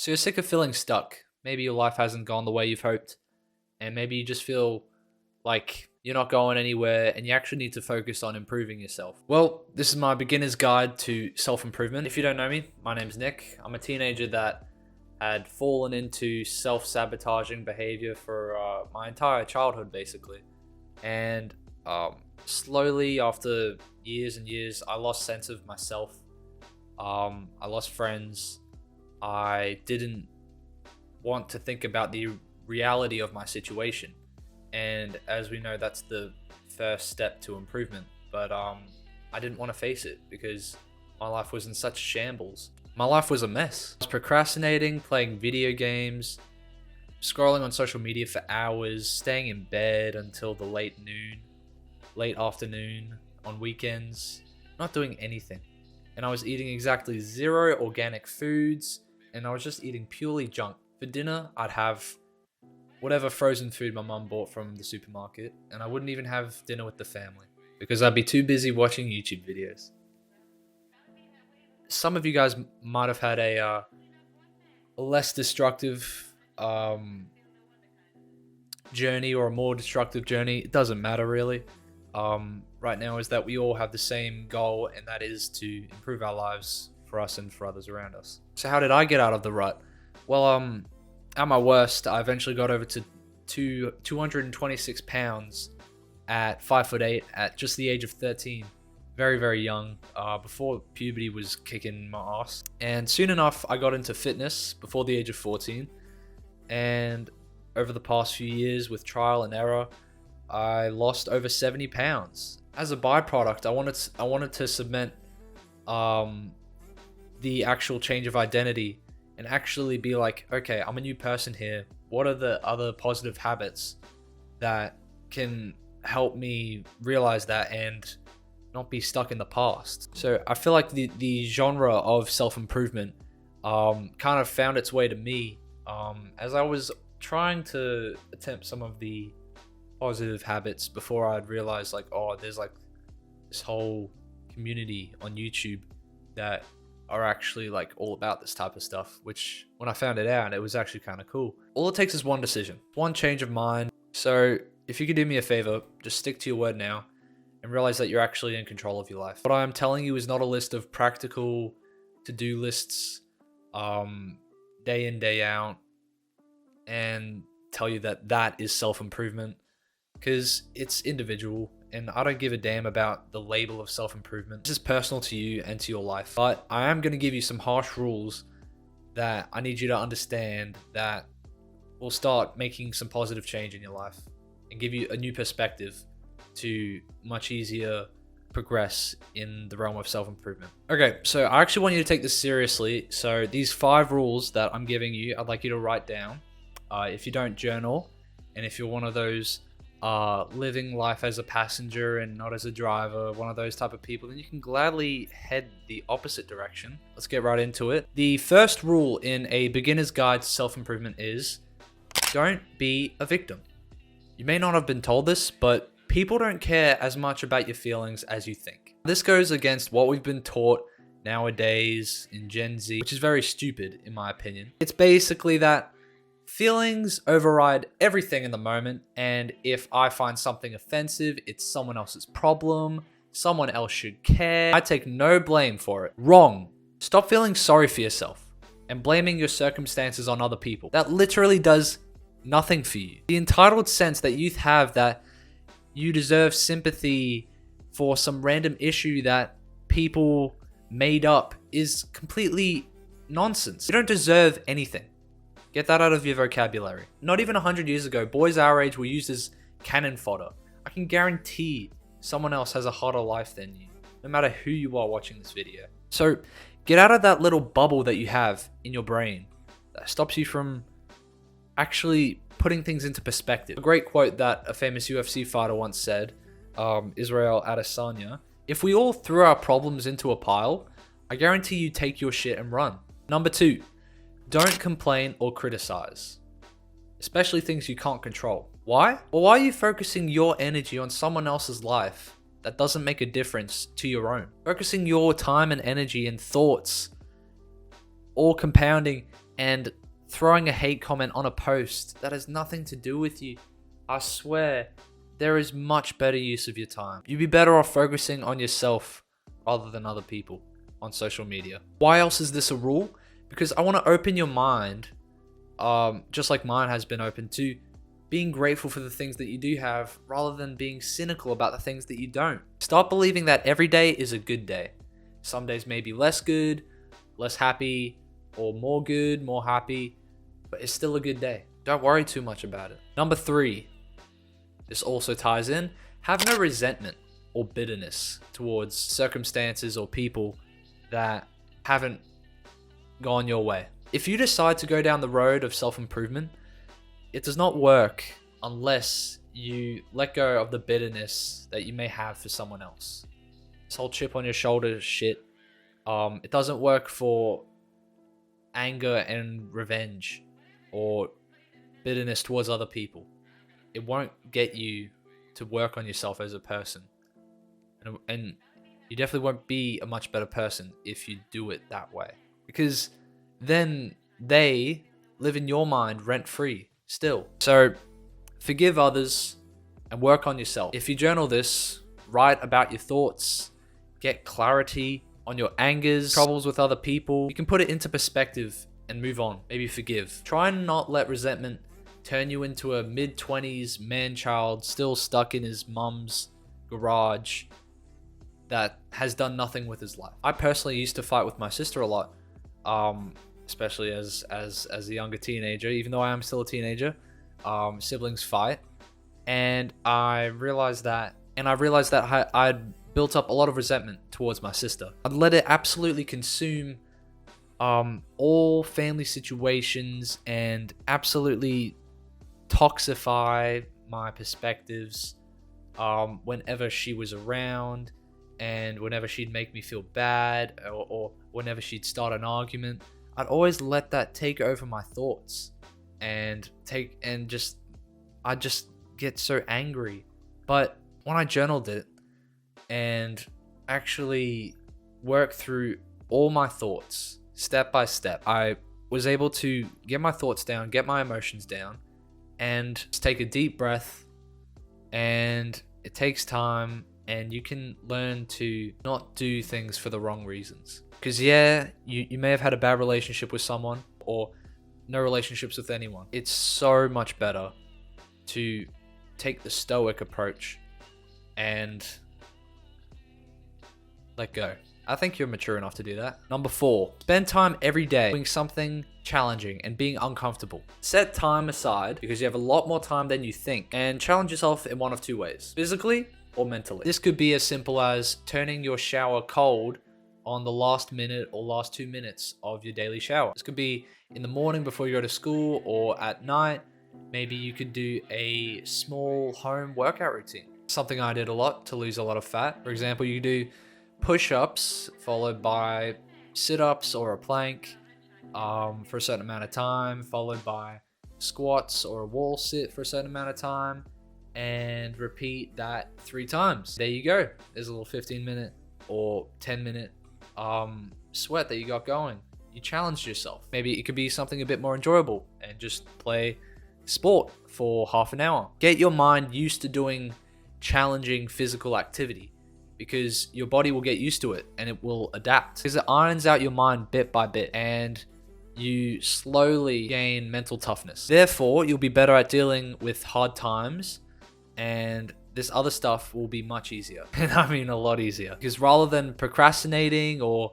So you're sick of feeling stuck. Maybe your life hasn't gone the way you've hoped, and maybe you just feel like you're not going anywhere and you actually need to focus on improving yourself. Well, this is my beginner's guide to self-improvement. If you don't know me, my name's Nick. I'm a teenager that had fallen into self-sabotaging behavior for my entire childhood, basically. And slowly, after years and years, I lost sense of myself. I lost friends. I didn't want to think about the reality of my situation. And as we know, that's the first step to improvement. But I didn't want to face it because my life was in such shambles. My life was a mess. I was procrastinating, playing video games, scrolling on social media for hours, staying in bed until the late afternoon, on weekends, not doing anything. And I was eating exactly 0 organic foods, and I was just eating purely junk. For dinner, I'd have whatever frozen food my mum bought from the supermarket, and I wouldn't even have dinner with the family because I'd be too busy watching YouTube videos. Some of you guys might have had a less destructive journey or a more destructive journey. It doesn't matter really. Right now is that we all have the same goal, and that is to improve our lives for us and for others around us. So how did I get out of the rut? Well, at my worst, I eventually got over to 226 pounds at 5'8" at just the age of 13. Very, very young, before puberty was kicking my ass. And soon enough, I got into fitness before the age of 14. And over the past few years, with trial and error, I lost over 70 pounds. As a byproduct, I wanted to cement the actual change of identity and actually be like, okay, I'm a new person here. What are the other positive habits that can help me realize that and not be stuck in the past? So I feel like the genre of self-improvement kind of found its way to me as I was trying to attempt some of the positive habits before I'd realized like, oh, there's like this whole community on YouTube that are actually like all about this type of stuff, which when I found it out, it was actually kind of cool. All it takes is one decision, one change of mind. So if you could do me a favor, just stick to your word now and realize that you're actually in control of your life. What I am telling you is not a list of practical to-do lists, day in, day out, and tell you that that is self-improvement, because it's individual and I don't give a damn about the label of self-improvement. This is personal to you and to your life. But I am going to give you some harsh rules that I need you to understand that will start making some positive change in your life and give you a new perspective to much easier progress in the realm of self-improvement. Okay, so I actually want you to take this seriously. So these 5 rules that I'm giving you, I'd like you to write down. If you don't journal, and if you're one of those living life as a passenger and not as a driver, one of those type of people, then you can gladly head the opposite direction. Let's get right into it. The first rule in a beginner's guide to self-improvement is don't be a victim. You may not have been told this, but people don't care as much about your feelings as you think. This goes against what we've been taught nowadays in Gen Z, which is very stupid in my opinion. It's basically that feelings override everything in the moment, and if I find something offensive, it's someone else's problem. Someone else should care. I take no blame for it. Wrong. Stop feeling sorry for yourself and blaming your circumstances on other people. That literally does nothing for you. The entitled sense that youth have that you deserve sympathy for some random issue that people made up is completely nonsense. You don't deserve anything. Get that out of your vocabulary. Not even 100 years ago, boys our age were used as cannon fodder. I can guarantee someone else has a hotter life than you, no matter who you are watching this video. So get out of that little bubble that you have in your brain that stops you from actually putting things into perspective. A great quote that a famous UFC fighter once said, Israel Adesanya, if we all threw our problems into a pile, I guarantee you take your shit and run. Number 2. Don't complain or criticize, especially things you can't control. Why? Well, why are you focusing your energy on someone else's life that doesn't make a difference to your own? Focusing your time and energy and thoughts, all compounding and throwing a hate comment on a post that has nothing to do with you. I swear, there is much better use of your time. You'd be better off focusing on yourself rather than other people on social media. Why else is this a rule? Because I want to open your mind, just like mine has been open, to being grateful for the things that you do have rather than being cynical about the things that you don't. Start believing that every day is a good day. Some days may be less good, less happy, or more good, more happy, but it's still a good day. Don't worry too much about it. Number 3, this also ties in, have no resentment or bitterness towards circumstances or people that haven't gone your way. If you decide to go down the road of self-improvement, it does not work unless you let go of the bitterness that you may have for someone else. This whole chip on your shoulder shit, it doesn't work for anger and revenge or bitterness towards other people. It won't get you to work on yourself as a person. And you definitely won't be a much better person if you do it that way. Because then they live in your mind rent-free still. So forgive others and work on yourself. If you journal this, write about your thoughts, get clarity on your angers, troubles with other people, you can put it into perspective and move on. Maybe forgive. Try and not let resentment turn you into a mid-20s man-child still stuck in his mum's garage that has done nothing with his life. I personally used to fight with my sister a lot, especially as a younger teenager. Even though I am still a teenager, siblings fight, and I realized that I'd built up a lot of resentment towards my sister. I'd let it absolutely consume all family situations and absolutely toxify my perspectives whenever she was around, and whenever she'd make me feel bad, or whenever she'd start an argument. I'd always let that take over my thoughts and I'd just get so angry. But when I journaled it and actually worked through all my thoughts step by step, I was able to get my thoughts down, get my emotions down, and just take a deep breath. And it takes time, and you can learn to not do things for the wrong reasons. Because yeah, you may have had a bad relationship with someone, or no relationships with anyone. It's so much better to take the stoic approach and let go. I think you're mature enough to do that. Number 4, spend time every day doing something challenging and being uncomfortable. Set time aside, because you have a lot more time than you think, and challenge yourself in one of 2 ways: physically or mentally. This could be as simple as turning your shower cold on the last minute or last 2 minutes of your daily shower. This could be in the morning before you go to school, or at night. Maybe you could do a small home workout routine. Something I did a lot to lose a lot of fat. For example, you do push-ups followed by sit-ups or a plank for a certain amount of time, followed by squats or a wall sit for a certain amount of time, and repeat that 3 times. There you go. There's a little 15-minute or 10-minute sweat that you got going. You challenged yourself. Maybe it could be something a bit more enjoyable and just play sport for half an hour. Get your mind used to doing challenging physical activity, because your body will get used to it and it will adapt. Because it irons out your mind bit by bit, and you slowly gain mental toughness. Therefore, you'll be better at dealing with hard times, and this other stuff will be much easier. And I mean a lot easier. Because rather than procrastinating or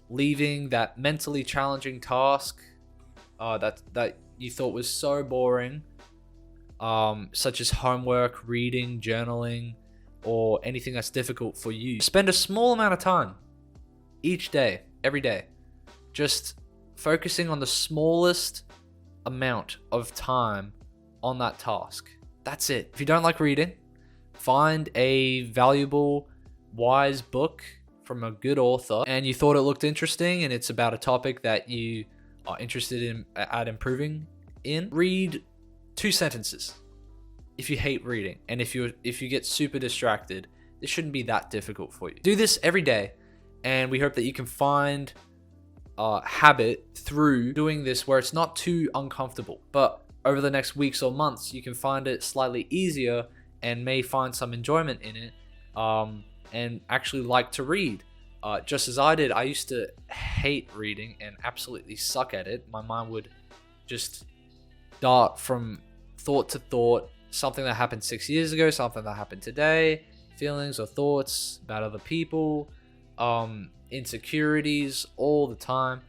leaving that mentally challenging task that you thought was so boring, such as homework, reading, journaling, or anything that's difficult for you, spend a small amount of time each day, every day, just focusing on the smallest amount of time on that task. That's it. If you don't like reading, find a valuable, wise book from a good author, and you thought it looked interesting and it's about a topic that you are interested in at improving in. Read 2 sentences. If you hate reading, and if you get super distracted, this shouldn't be that difficult for you. Do this every day, and we hope that you can find habit through doing this where it's not too uncomfortable. But over the next weeks or months, you can find it slightly easier and may find some enjoyment in it, and actually like to read. Just as I did, I used to hate reading and absolutely suck at it. My mind would just dart from thought to thought, something that happened 6 years ago, something that happened today, feelings or thoughts about other people, insecurities all the time,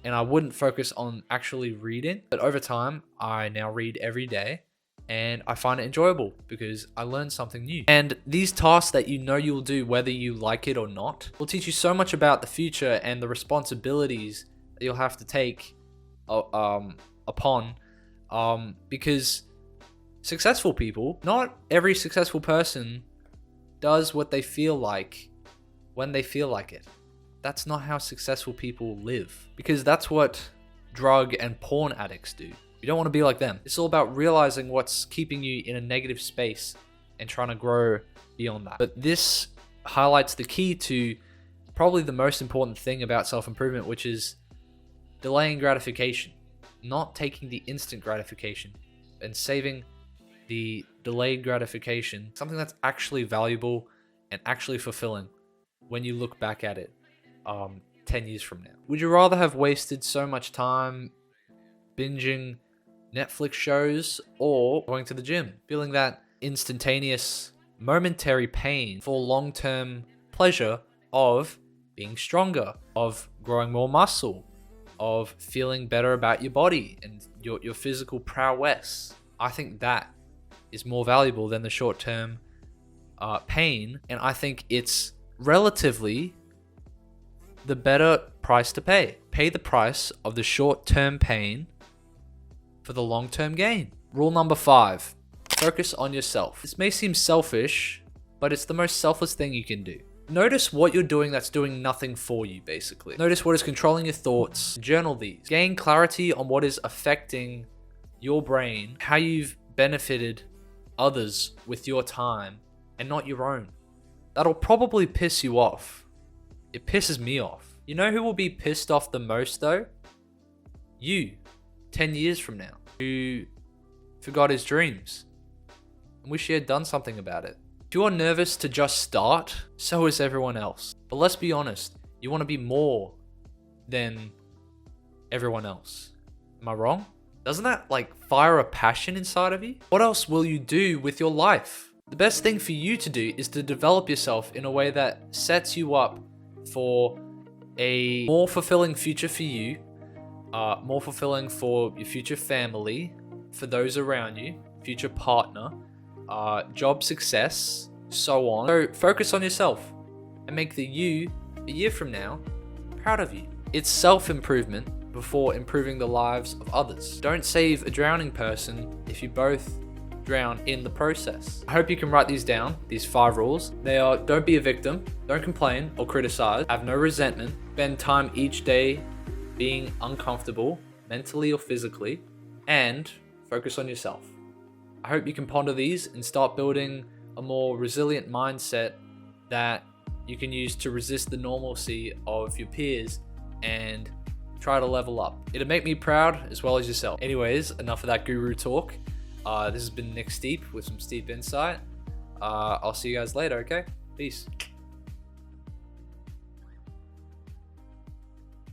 and I wouldn't focus on actually reading. But over time, I now read every day, and I find it enjoyable because I learn something new. And these tasks that you know you'll do whether you like it or not will teach you so much about the future and the responsibilities that you'll have to take upon, because successful people, not every successful person does what they feel like when they feel like it. That's not how successful people live, because that's what drug and porn addicts do. You don't want to be like them. It's all about realizing what's keeping you in a negative space and trying to grow beyond that. But this highlights the key to probably the most important thing about self-improvement, which is delaying gratification, not taking the instant gratification and saving the delayed gratification, something that's actually valuable and actually fulfilling when you look back at it 10 years from now. Would you rather have wasted so much time binging Netflix shows or going to the gym, feeling that instantaneous, momentary pain for long-term pleasure of being stronger, of growing more muscle, of feeling better about your body and your physical prowess? I think that is more valuable than the short-term pain, and I think it's relatively the better price to pay. Pay the price of the short-term pain for the long-term gain. Rule number 5, focus on yourself. This may seem selfish, but it's the most selfless thing you can do. Notice what you're doing that's doing nothing for you, basically. Notice what is controlling your thoughts. Journal these. Gain clarity on what is affecting your brain, how you've benefited others with your time and not your own. That'll probably piss you off. It pisses me off. You know who will be pissed off the most though? You, 10 years from now, who forgot his dreams and wish he had done something about it. If you are nervous to just start, so is everyone else. But let's be honest, you want to be more than everyone else. Am I wrong? Doesn't that fire a passion inside of you? What else will you do with your life? The best thing for you to do is to develop yourself in a way that sets you up for a more fulfilling future for you, more fulfilling for your future family, for those around you, future partner, job success, so on. So focus on yourself and make the you a year from now proud of you. It's self-improvement before improving the lives of others. Don't save a drowning person if you both drown in the process. I hope you can write these down, these 5 rules. They are: don't be a victim, don't complain or criticize, have no resentment, spend time each day being uncomfortable, mentally or physically, and focus on yourself. I hope you can ponder these and start building a more resilient mindset that you can use to resist the normalcy of your peers and try to level up. It'll make me proud as well as yourself. Anyways, enough of that guru talk. This has been Nick Steep with some Steep Insight. I'll see you guys later, okay? Peace.